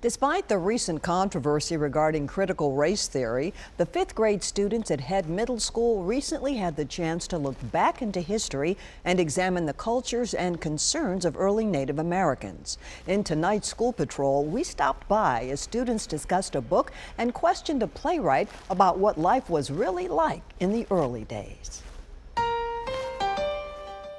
Despite the recent controversy regarding critical race theory, the fifth grade students at Head Middle School recently had the chance to look back into history and examine the cultures and concerns of early Native Americans. In tonight's School Patrol, we stopped by as students discussed a book and questioned a playwright about what life was really like in the early days.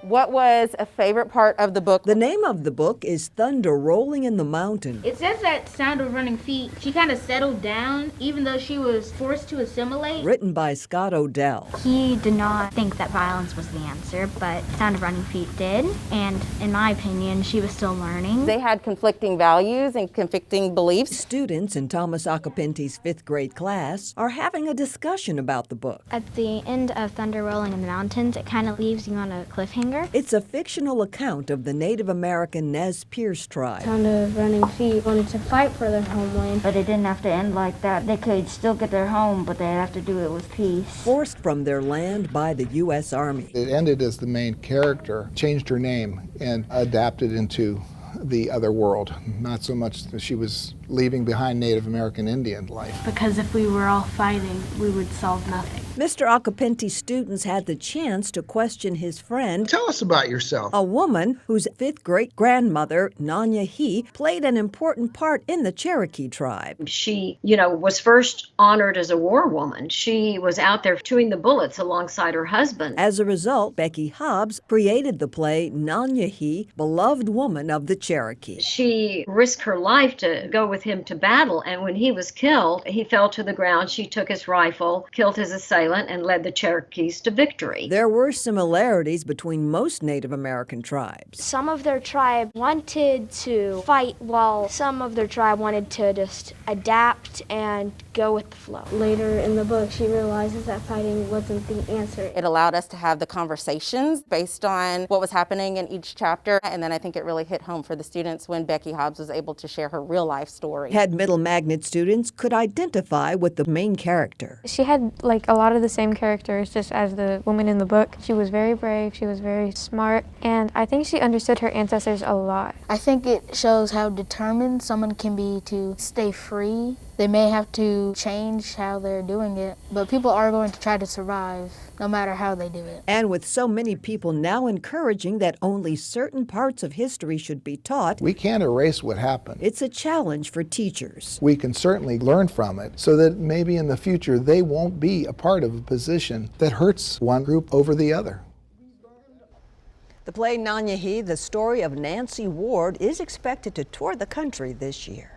What was a favorite part of the book? The name of the book is Thunder Rolling in the Mountain. It says that Sound of Running Feet, she kind of settled down even though she was forced to assimilate. Written by Scott Odell. He did not think that violence was the answer, but Sound of Running Feet did, and in my opinion, she was still learning. They had conflicting values and conflicting beliefs. Students in Thomas Acapinti's fifth grade class are having a discussion about the book. At the end of Thunder Rolling in the Mountains, it kind of leaves you on a cliffhanger. It's a fictional account of the Native American Nez Perce tribe. Sound of Running Feet wanted to fight for their homeland. But it didn't have to end like that. They could still get their home, but they'd have to do it with peace. Forced from their land by the U.S. Army. It ended as the main character changed her name and adapted into the other world. Not so much that she was leaving behind Native American Indian life. Because if we were all fighting, we would solve nothing. Mr. Acapinti's students had the chance to question his friend. Tell us about yourself. A woman whose fifth great-grandmother, Nanya He, played an important part in the Cherokee tribe. She, was first honored as a war woman. She was out there chewing the bullets alongside her husband. As a result, Becky Hobbs created the play Nanya He, Beloved Woman of the Cherokee. She risked her life to go with him to battle, and when he was killed, he fell to the ground. She took his rifle, killed his assailant, and led the Cherokees to victory. There were similarities between most Native American tribes. Some of their tribe wanted to fight, while some of their tribe wanted to just adapt and go with the flow. Later in the book, she realizes that fighting wasn't the answer. It allowed us to have the conversations based on what was happening in each chapter, and then I think it really hit home for the students when Becky Hobbs was able to share her real life story. Head Middle Magnet students could identify with the main character. She had a lot of the same characteristics as the woman in the book. She was very brave, she was very smart, and I think she understood her ancestors a lot. I think it shows how determined someone can be to stay free. They may have to change how they're doing it, but people are going to try to survive no matter how they do it. And with so many people now encouraging that only certain parts of history should be taught, We can't erase what happened. it's a challenge for teachers. We can certainly learn from it so that maybe in the future they won't be a part of a position that hurts one group over the other. The play Nanya He, the story of Nancy Ward, is expected to tour the country this year.